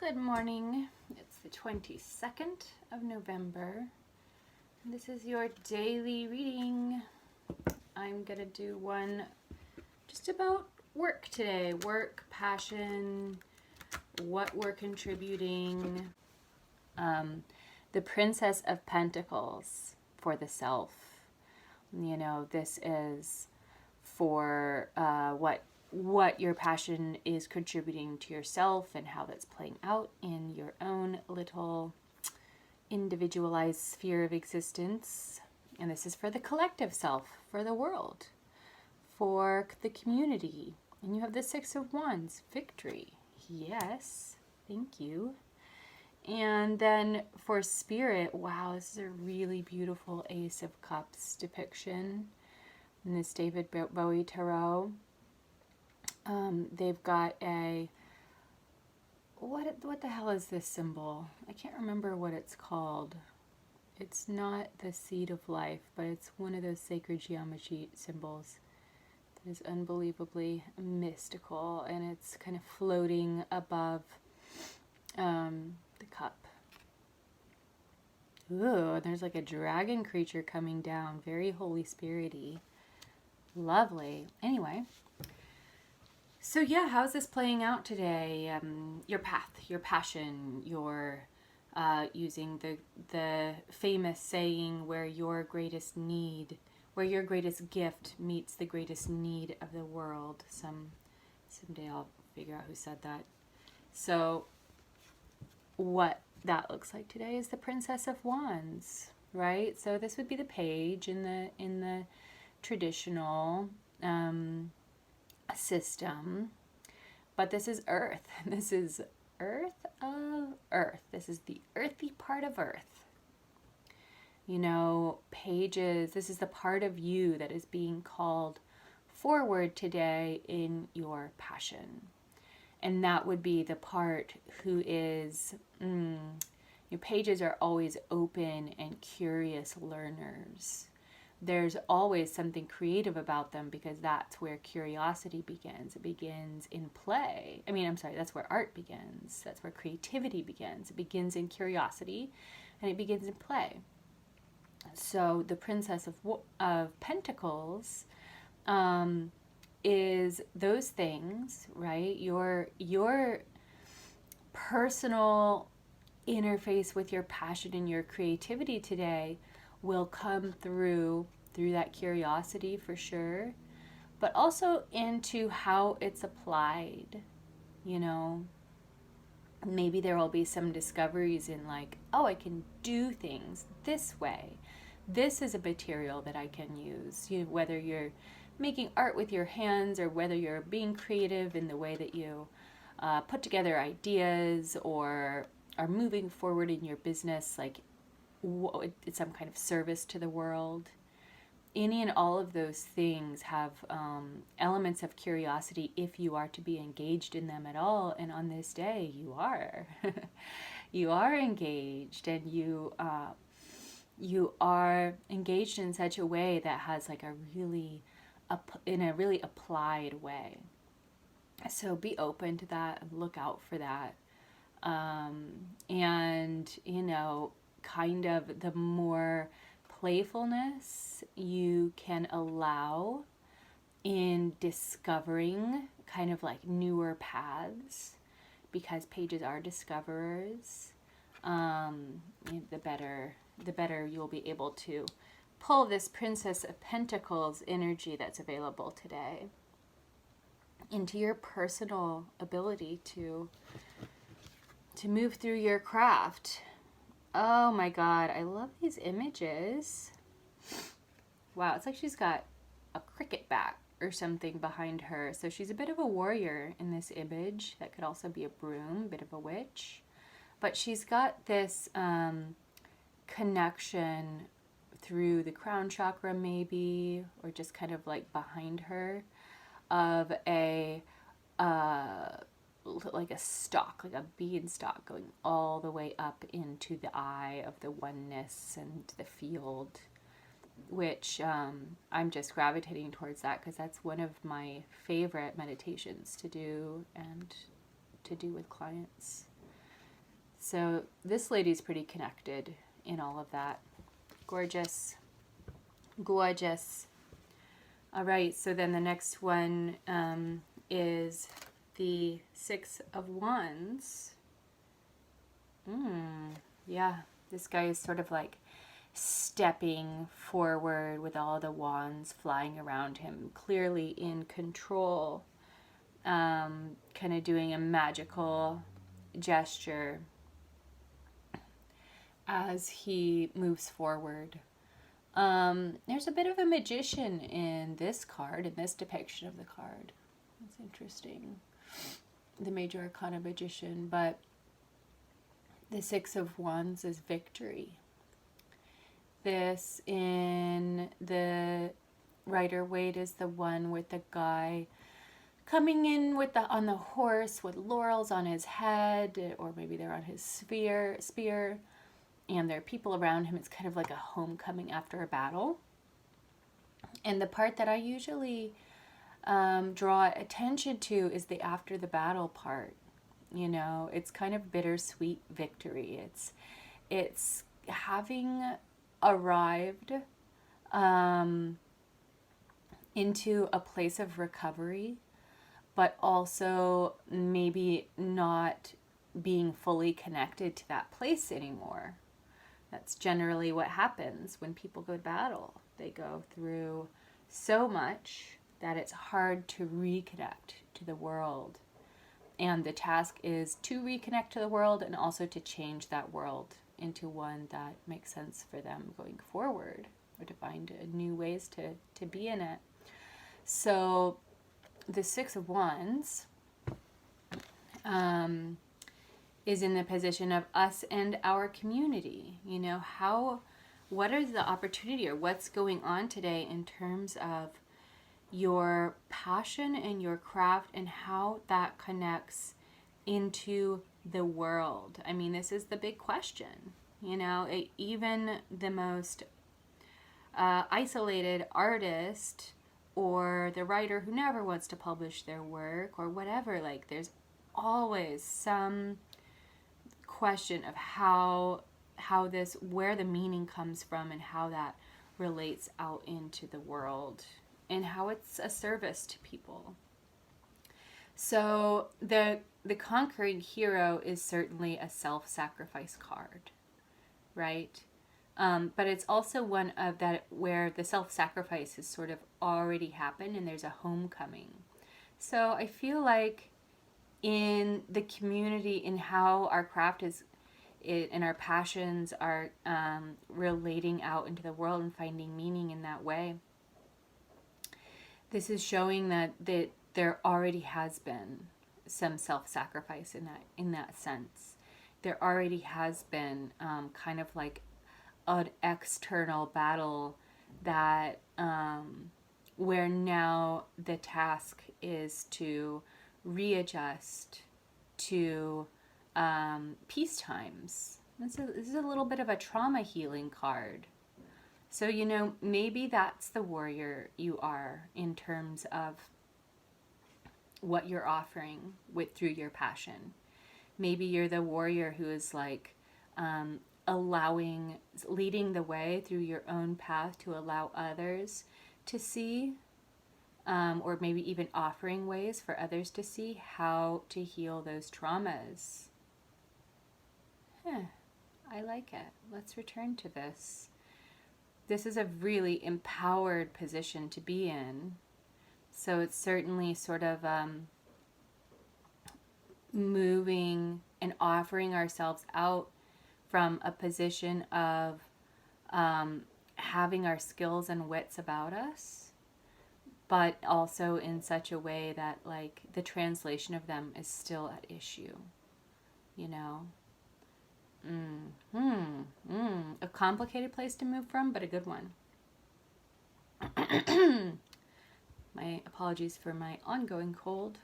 Good morning. It's the 22nd of November. This is your daily reading. I'm going to do one just about work today. Work, passion, what we're contributing. The Princess of Pentacles for the self. You know, this is for what your passion is contributing to yourself and how that's playing out in your own little individualized sphere of existence. And this is for the collective self, for the world, for the community. And you have the Six of Wands, victory. Yes, thank you. And then for spirit, wow, this is a really beautiful Ace of Cups depiction in this David Bowie Tarot. They've got a, what the hell is this symbol? I can't remember what it's called. It's not the seed of life, but it's one of those sacred geometry symbols that is unbelievably mystical, and it's kind of floating above the cup. Ooh, there's like a dragon creature coming down, very Holy Spirit-y. Lovely. Anyway. So yeah, how's this playing out today? Your path, your passion, your using the famous saying where your greatest gift meets the greatest need of the world. Someday I'll figure out who said that. So what that looks like today is the Princess of Wands, right? So this would be the page in the traditional system, but this is earth. This is earth of earth. This is the earthy part of earth. You know, pages, this is the part of you that is being called forward today in your passion. And that would be the part who is, your pages are always open and curious learners. There's always something creative about them because that's where curiosity begins. It begins in play. That's where art begins. That's where creativity begins. It begins in curiosity and it begins in play. So the Princess of Pentacles is those things, right? Your personal interface with your passion and your creativity today will come through that curiosity for sure, but also into how it's applied. You know, maybe there will be some discoveries in like, oh, I can do things this way. This is a material that I can use. You know, whether you're making art with your hands or whether you're being creative in the way that you put together ideas or are moving forward in your business, like it's some kind of service to the world. Any and all of those things have elements of curiosity if you are to be engaged in them at all. And on this day, you are. You are engaged, and you are engaged in such a way that has like in a really applied way. So be open to that and look out for that. And, you know, kind of the more playfulness you can allow in discovering kind of like newer paths, because pages are discoverers, the better you'll be able to pull this Princess of Pentacles energy that's available today into your personal ability to move through your craft. Oh my God, I love these images. Wow, it's like she's got a cricket bat or something behind her. So she's a bit of a warrior in this image. That could also be a broom, a bit of a witch. But she's got this connection through the crown chakra maybe, or just kind of like behind her, of like a stalk, like a beanstalk going all the way up into the eye of the oneness and the field, which I'm just gravitating towards that because that's one of my favorite meditations to do and to do with clients. So this lady's pretty connected in all of that. Gorgeous. Gorgeous. All right, so then the next one is the Six of Wands. Yeah, this guy is sort of like stepping forward with all the wands flying around him, clearly in control, kind of doing a magical gesture as he moves forward. There's a bit of a magician in this card, in this depiction of the card. It's interesting. The Major Arcana Magician, but the Six of Wands is victory. This in the Rider-Waite is the one with the guy coming in with on the horse with laurels on his head, or maybe they're on his spear, and there are people around him. It's kind of like a homecoming after a battle. And the part that I usually draw attention to is the after the battle part. You know, it's kind of bittersweet victory. It's having arrived into a place of recovery, but also maybe not being fully connected to that place anymore. That's generally what happens when people go to battle. They go through so much that it's hard to reconnect to the world. And the task is to reconnect to the world and also to change that world into one that makes sense for them going forward, or to find new ways to be in it. So the Six of Wands is in the position of us and our community. You know, what is the opportunity, or what's going on today in terms of your passion and your craft and how that connects into the world? I mean, this is the big question. You know, even the most isolated artist, or the writer who never wants to publish their work, or whatever, like there's always some question of how this, where the meaning comes from, and how that relates out into the world, and how it's a service to people. So the conquering hero is certainly a self-sacrifice card, right? But it's also one of that where the self-sacrifice has sort of already happened and there's a homecoming. So I feel like in the community, in how our craft and our passions are relating out into the world and finding meaning in that way, this is showing that there already has been some self-sacrifice in that sense. There already has been kind of like an external battle that where now the task is to readjust to peace times. This is a little bit of a trauma healing card. So, you know, maybe that's the warrior you are in terms of what you're offering through your passion. Maybe you're the warrior who is like leading the way through your own path to allow others to see, or maybe even offering ways for others to see how to heal those traumas. I like it. Let's return to this. This is a really empowered position to be in. So it's certainly sort of moving and offering ourselves out from a position of having our skills and wits about us, but also in such a way that like the translation of them is still at issue, you know. A complicated place to move from, but a good one. My apologies for my ongoing cold.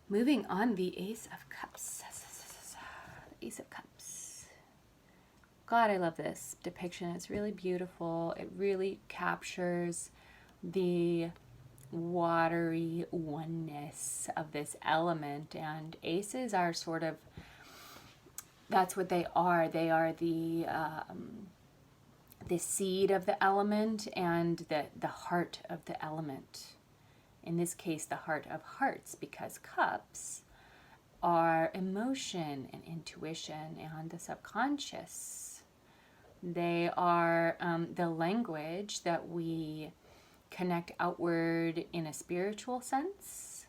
Moving on, the Ace of Cups. The Ace of Cups. God, I love this depiction. It's really beautiful. It really captures the watery oneness of this element. And aces are sort of, that's what they are. They are the seed of the element and the heart of the element. In this case, the heart of hearts, because cups are emotion and intuition and the subconscious. They are the language that we connect outward in a spiritual sense,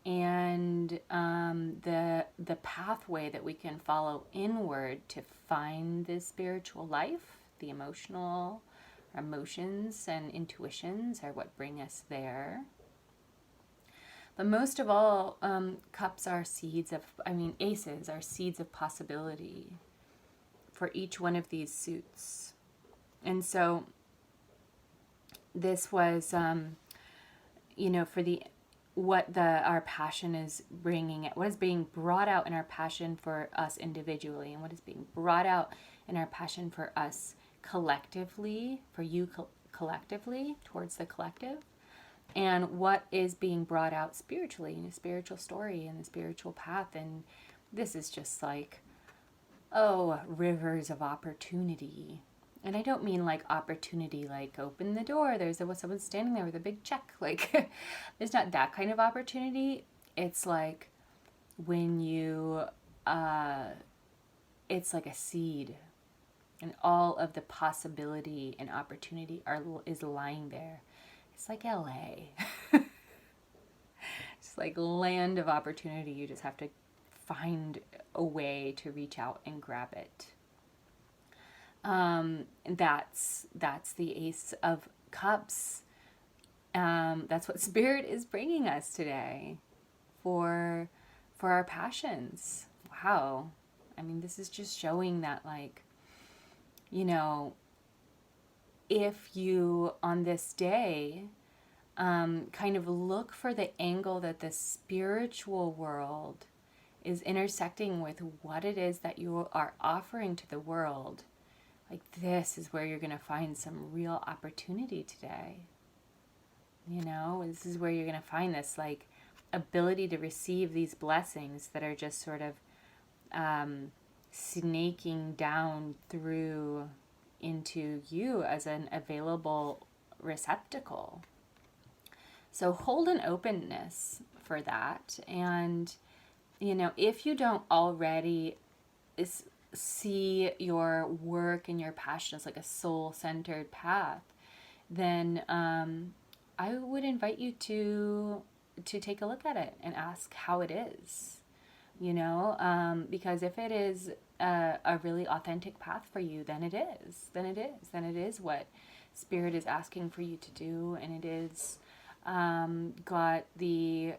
and the pathway that we can follow inward to find the spiritual life. The emotions and intuitions are what bring us there. But most of all, cups are aces are seeds of possibility for each one of these suits. And so this was, for our passion is bringing, what is being brought out in our passion for us individually, and what is being brought out in our passion for us collectively, for you collectively, towards the collective, and what is being brought out spiritually in a spiritual story and the spiritual path. And this is just like, rivers of opportunity. And I don't mean like opportunity, like open the door, someone standing there with a big check. Like, there's not that kind of opportunity. It's like when you, it's like a seed, and all of the possibility and opportunity is lying there. It's like LA. It's like land of opportunity. You just have to find a way to reach out and grab it. That's the Ace of Cups. That's what Spirit is bringing us today for our passions. Wow. I mean, this is just showing that, like, if you, on this day, kind of look for the angle that the spiritual world is intersecting with what it is that you are offering to the world, like, this is where you're going to find some real opportunity today. This is where you're going to find this, like, ability to receive these blessings that are just sort of snaking down through into you as an available receptacle. So hold an openness for that. And, if you don't already see your work and your passion as like a soul-centered path, then I would invite you to take a look at it and ask how it is, because if it is a really authentic path for you, then it is what Spirit is asking for you to do, and it is got the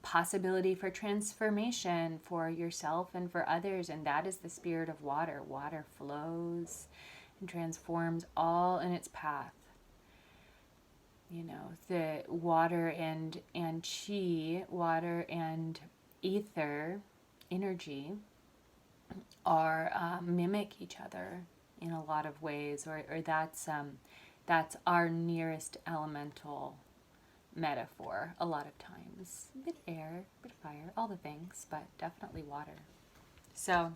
possibility for transformation for yourself and for others, and that is the spirit of water. Water flows and transforms all in its path. The water and chi, water and ether energy are mimic each other in a lot of ways, or that's our nearest elemental metaphor a lot of times. A bit of air, a bit of fire, all the things, but definitely water. So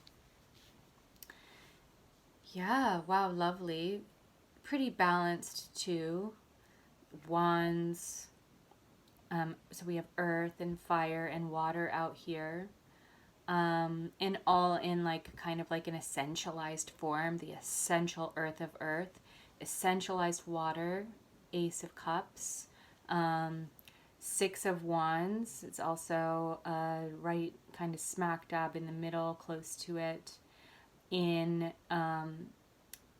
yeah, wow, lovely. Pretty balanced too. Wands. So we have earth and fire and water out here. And all in like kind of like an essentialized form. The essential earth of earth. Essentialized water. Ace of Cups. Six of Wands. It's also right kind of smack dab in the middle, close to it. In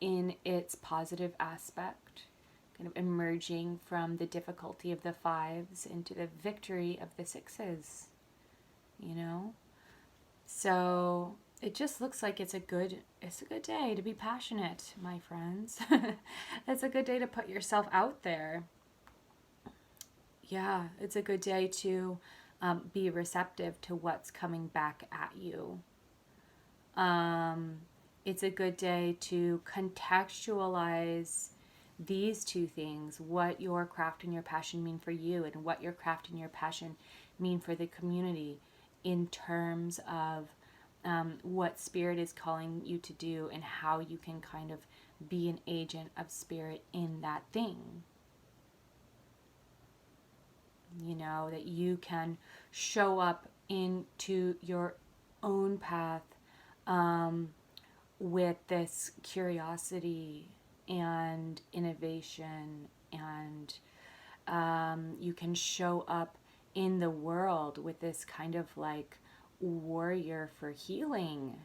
its positive aspect, kind of emerging from the difficulty of the fives into the victory of the sixes, So it just looks like it's a good day to be passionate, my friends. It's a good day to put yourself out there. Yeah, it's a good day to be receptive to what's coming back at you. It's a good day to contextualize these two things, what your craft and your passion mean for you, and what your craft and your passion mean for the community in terms of what Spirit is calling you to do, and how you can kind of be an agent of Spirit in that thing. You know, that you can show up into your own path with this curiosity and innovation, and you can show up in the world with this kind of like warrior for healing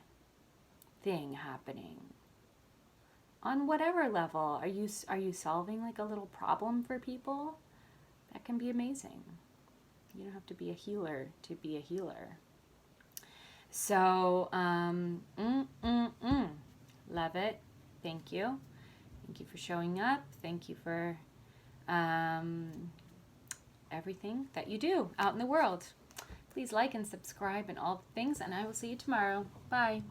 thing happening. On whatever level, are you solving like a little problem for people? That can be amazing. You don't have to be a healer to be a healer. So, love it. Thank you. Thank you for showing up. Thank you for everything that you do out in the world. Please like and subscribe and all the things, and I will see you tomorrow. Bye.